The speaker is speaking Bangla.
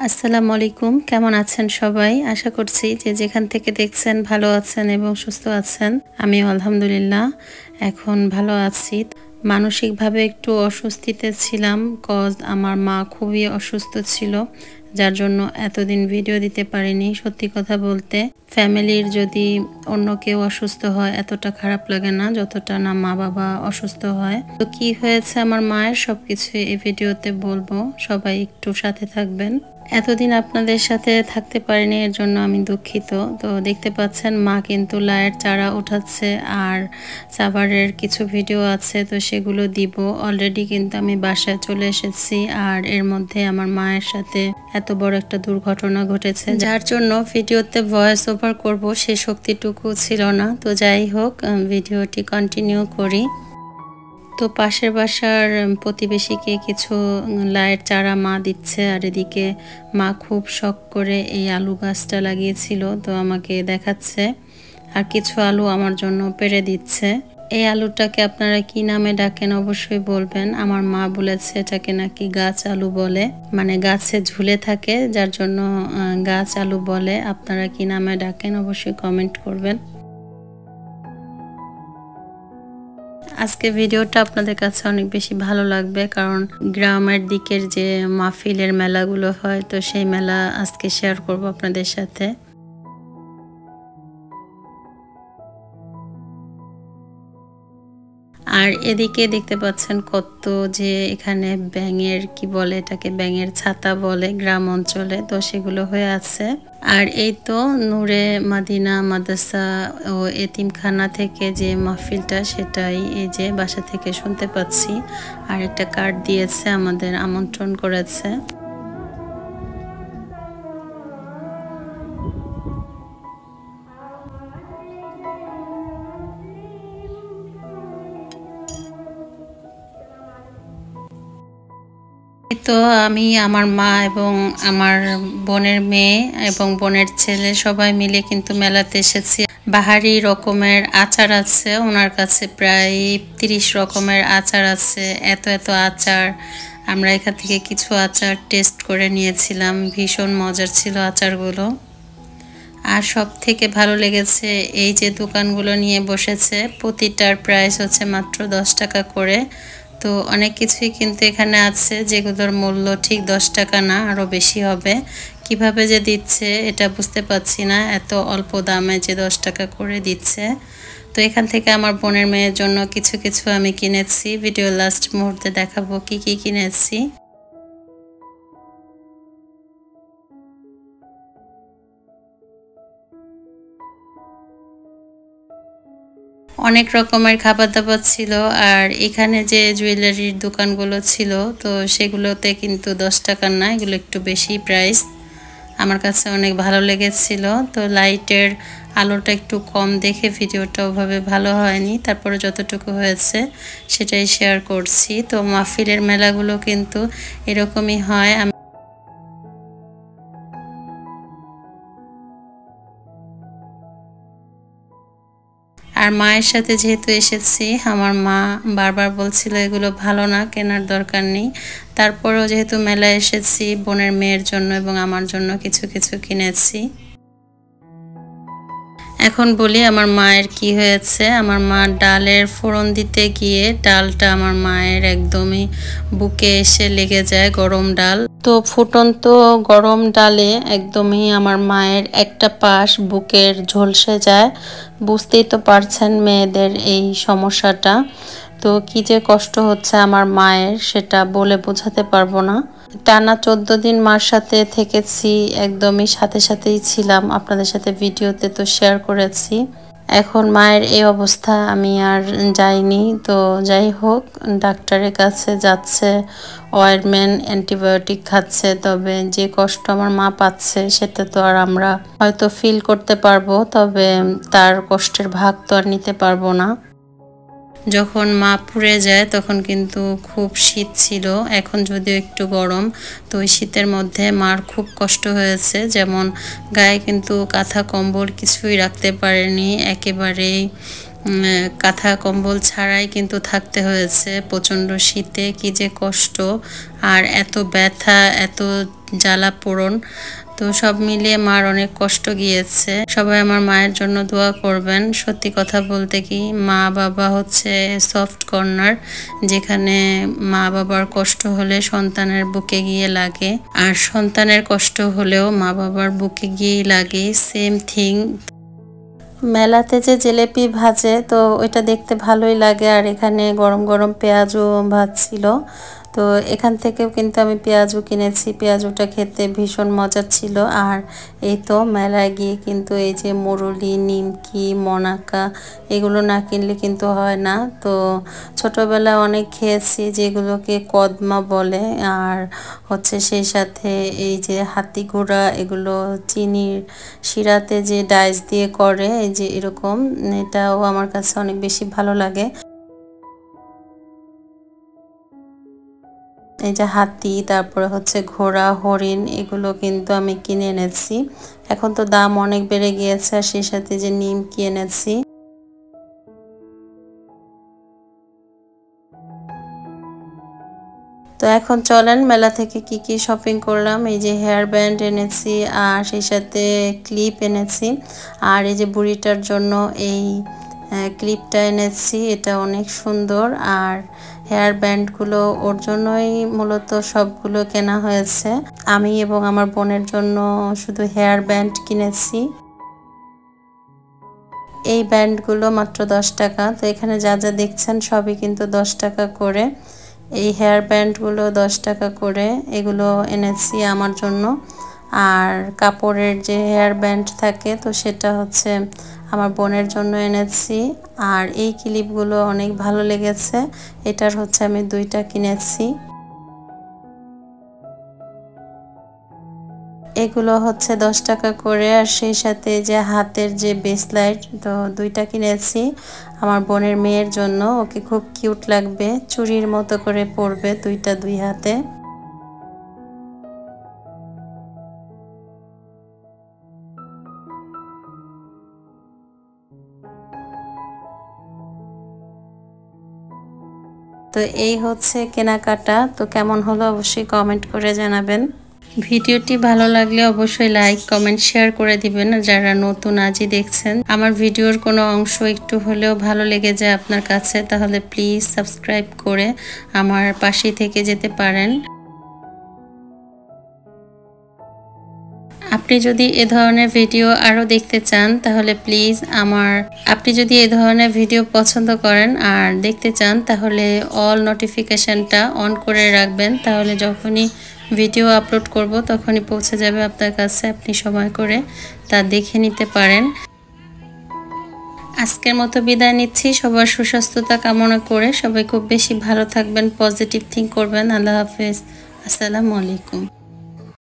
আসসালামু আলাইকুম, কেমন আছেন সবাই? আশা করছি যে যেখান থেকে দেখছেন ভালো আছেন এবং সুস্থ আছেন। আমি আলহামদুলিল্লাহ এখন ভালো আছি। মানসিকভাবে একটু অস্বস্তিতে ছিলাম, আমার মা খুবই অসুস্থ ছিল, যার জন্য এতদিন ভিডিও দিতে পারিনি। সত্যি কথা বলতে ফ্যামিলির যদি অন্য কেউ অসুস্থ হয় এতটা খারাপ লাগে না যতটা না মা বাবা অসুস্থ হয়। তো কি হয়েছে আমার মায়ের সবকিছু এই ভিডিওতে বলবো, সবাই একটু সাথে থাকবেন। এতদিন আপনাদের সাথে থাকতে পারিনি, এর জন্য আমি দুঃখিত। তো দেখতে পাচ্ছেন মা কিন্তু লায়ের চারা উঠাচ্ছে, আর সাভারের কিছু ভিডিও আছে তো সেগুলো দিব। অলরেডি কিন্তু আমি বাসায় চলে এসেছি, আর এর মধ্যে আমার মায়ের সাথে এত বড় একটা দুর্ঘটনা ঘটেছে, যার জন্য ভিডিওতে ভয়েস ওভার করব সে শক্তিটুকু ছিল না। তো যাই হোক, ভিডিওটি কন্টিনিউ করি। তো পাশের বাসার প্রতিবেশীকে কিছু লায়ের চারা মা দিচ্ছে, আর এদিকে মা খুব শখ করে এই আলু গাছটা লাগিয়েছিল, তো আমাকে দেখাচ্ছে, আর কিছু আলু আমার জন্য পেড়ে দিচ্ছে। এই আলুটাকে আপনারা কি নামে ডাকেন অবশ্যই বলবেন। আমার মা বলেছে এটাকে নাকি গাছ আলু বলে, মানে গাছে ঝুলে থাকে, যার জন্য গাছ আলু বলে। আপনারা কি নামে ডাকেন অবশ্যই কমেন্ট করবেন। আজকে ভিডিওটা আপনাদের কাছে অনেক বেশি ভালো লাগবে, কারণ গ্রামের দিকের যে মাহফিলের মেলাগুলো হয় তো সেই মেলা আজকে শেয়ার করব আপনাদের সাথে। আর এদিকে দেখতে পাচ্ছেন কত যে এখানে ব্যাঙের কি বলে, এটাকে ব্যাঙের ছাতা বলে গ্রাম অঞ্চলে, তো সেগুলো হয়ে আছে। আর এই তো নূরে মাদিনা মাদ্রাসা ও এতিমখানা থেকে যে মাহফিলটা সেটাই এই যে বাসা থেকে শুনতে পাচ্ছি, আর একটা কার্ড দিয়েছে, আমাদের আমন্ত্রণ করেছে। তো আমি আমার মা এবং আমার বোনের মেয়ে এবং বোনের ছেলে সবাই মিলে কিন্তু মেলাতে এসেছি। বাহারি রকমের আচার আছে ওনার কাছে, প্রায় 30 রকমের আচার আছে। এত এত আচার, আমরা এখান থেকে কিছু আচার টেস্ট করে নিয়েছিলাম, ভীষণ মজার ছিল আচারগুলো। আর সব থেকে ভালো লেগেছে এই যে দোকানগুলো নিয়ে বসেছে, প্রতিটার প্রাইস হচ্ছে মাত্র 10 টাকা করে। তো অনেক কিছুই কিন্তু এখানে আছে যেগুলোর মূল্য ঠিক 10 টাকা না, আরও বেশি হবে। কিভাবে যে দিচ্ছে এটা বুঝতে পারছি না, এত অল্প দামে যে 10 টাকা করে দিচ্ছে। তো এখান থেকে আমার বোনের মেয়ের জন্য কিছু কিছু আমি কিনেছি, ভিডিও লাস্ট মুহূর্তে দেখাবো কি কি কিনেছি। অনেক রকমের খাবার দাবার ছিল, আর এখানে যে জুয়েলারির দোকানগুলো ছিল তো সেগুলোতে কিন্তু 10 টাকার না, এগুলো একটু বেশি প্রাইস। আমার কাছে অনেক ভালো লেগেছিল। তো লাইটের আলোটা একটু কম দেখে ভিডিওটা ওভাবে ভালো হয়নি, তারপরে যতটুকু হয়েছে সেটাই শেয়ার করছি। তো মাহফিলের মেলাগুলো কিন্তু এরকমই হয়। আর মায়ের সাথে যেহেতু এসেছি, আমার মা বারবার বলছিল এগুলো ভালো না, কেনার দরকার নেই। তারপরেও যেহেতু মেলায় এসেছি, বোনের মেয়ের জন্য এবং আমার জন্য কিছু কিছু কিনেছি। এখন বলি আমার মায়ের কি হয়েছে। আমার মা ডালের ফোড়ন দিতে গিয়ে ডালটা আমার মায়ের একদমই বুকে এসে লেগে যায়, গরম ডাল। তো ফুটন্ত গরম ডালে একদমই আমার মায়ের একটা পাশ বুকের ঝলসে যায়। বুঝতেই তো পারছেন মেয়েদের এই সমস্যাটা। তো কি যে কষ্ট হচ্ছে আমার মায়ের সেটা বলে বোঝাতে পারবো না। টানা 14 দিন মার সাথে থেকেছি, একদমই সাথে সাথেই ছিলাম, আপনাদের সাথে ভিডিওতে তো শেয়ার করেছি। এখন মায়ের এই অবস্থা, আমি আর যাইনি। তো যাই হোক, ডাক্তারের কাছে যাচ্ছে, অয়েনমেন্ট অ্যান্টিবায়োটিক খাচ্ছে। তবে যে কষ্ট আমার মা পাচ্ছে সেটা তো আর আমরা হয়তো ফিল করতে পারবো, তবে তার কষ্টের ভাগ তো আর নিতে পারবো না। যখন মা পুড়ে যায় তখন কিন্তু খুব শীত ছিল, এখন যদিও একটু গরম। তো ওই শীতের মধ্যে মার খুব কষ্ট হয়েছে, যেমন গায়ে কিন্তু কাঁথা কম্বল কিছুই রাখতে পারেনি, একেবারেই কাঁথা কম্বল ছাড়াই কিন্তু থাকতে হয়েছে প্রচণ্ড শীতে। কি যে কষ্ট, আর এত ব্যথা, এত জ্বালা পোড়ন। তো সব মিলিয়ে মার অনেক কষ্ট গিয়েছে। সবাই আমার মায়ের জন্য দোয়া করবেন। সত্যি কথা বলতে কি, মা বাবা হচ্ছে সফট কর্নার, যেখানে মা বাবার কষ্ট হলে সন্তানের বুকে গিয়ে লাগে, আর সন্তানের কষ্ট হলেও মা বাবার বুকে গিয়েই লাগে, সেম থিং। মেলাতে যে জিলেপি ভাজে তো ওইটা দেখতে ভালোই লাগে, আর এখানে গরম গরম পেঁয়াজও ভাজছিল। তো এখান থেকেও কিন্তু আমি পেঁয়াজু কিনেছি, পেঁয়াজুটা খেতে ভীষণ মজার ছিল। আর এই তো মেলায় গিয়ে কিন্তু এই যে মুরুলি, নিমকি, মনাকা এগুলো না কিনলে কিন্তু হয় না। তো ছোটবেলায় অনেক খেয়েছি, যেগুলোকে কদমা বলে, আর হচ্ছে সেই সাথে এই যে হাতি ঘোড়া, এগুলো চিনির শিরাতে যে ডাইস দিয়ে করে, এই যে এরকম, এটাও আমার কাছে অনেক বেশি ভালো লাগে। এই যে হাতি, তারপরে হচ্ছে ঘোড়া, হরিণ, এগুলো কিন্তু আমি কিনে এনেছি। এখন তো দাম অনেক বেড়ে গিয়েছে, আর সেই সাথে যে নিমকি এনেছি। তো এখন চলেন মেলা থেকে কি কি শপিং করলাম। এই যে হেয়ার ব্যান্ড এনেছি, আর সেই সাথে ক্লিপ এনেছি, আর এই যে বুড়িটার জন্য এই ক্লিপটা এনেছি, এটা অনেক সুন্দর। আর হেয়ার ব্যান্ডগুলো ওর জন্যই মূলত সবগুলো কেনা হয়েছে। আমি এবং আমার বোনের জন্য শুধু হেয়ার ব্যান্ড কিনেছি। এই ব্যান্ডগুলো মাত্র 10 টাকা। তো এখানে যা যা দেখছেন সবই কিন্তু 10 টাকা করে। এই হেয়ার ব্যান্ডগুলো 10 টাকা করে, এগুলো এনেছি আমার জন্য। আর কাপড়ের যে হেয়ার ব্যান্ড থাকে, তো সেটা হচ্ছে আমার বোনের জন্য এনেছি। আর এই ক্লিপগুলো অনেক ভালো লেগেছে, এটার হচ্ছে আমি 2টা কিনেছি। এগুলো হচ্ছে 10 টাকা করে। আর সেই সাথে যে হাতের যে ব্রেসলাইট, তো 2টা কিনেছি আমার বোনের মেয়ের জন্য, ওকে খুব কিউট লাগবে, চুড়ির মতো করে পরবে 2টা 2 হাতে। তো এই হচ্ছে কেনাকাটা। তো কেমন হলো অবশ্যই কমেন্ট করে জানাবেন। ভিডিওটি ভালো লাগলে অবশ্যই লাইক, কমেন্ট, শেয়ার করে দিবেন। যারা নতুন আজই দেখছেন, আমার ভিডিওর কোনো অংশ একটু হলেও ভালো লেগে যায় আপনার কাছে, তাহলে প্লিজ সাবস্ক্রাইব করে আমার পাশে থেকে যেতে পারেন। আপনি যদি এ ধরনের ভিডিও আরও দেখতে চান, তাহলে প্লিজ আপনি যদি এ ধরনের ভিডিও পছন্দ করেন আর দেখতে চান, তাহলে অল নোটিফিকেশনটা অন করে রাখবেন। তাহলে যখনই ভিডিও আপলোড করব তখনই পৌঁছে যাবে আপনার কাছে, আপনি সময় করে তা দেখে নিতে পারেন। আজকের মতো বিদায় নিচ্ছি, সবার সুস্বাস্থ্যতা কামনা করে। সবাই খুব বেশি ভালো থাকবেন, পজিটিভ থিঙ্ক করবেন। আল্লাহ হাফেজ, আসসালামু আলাইকুম।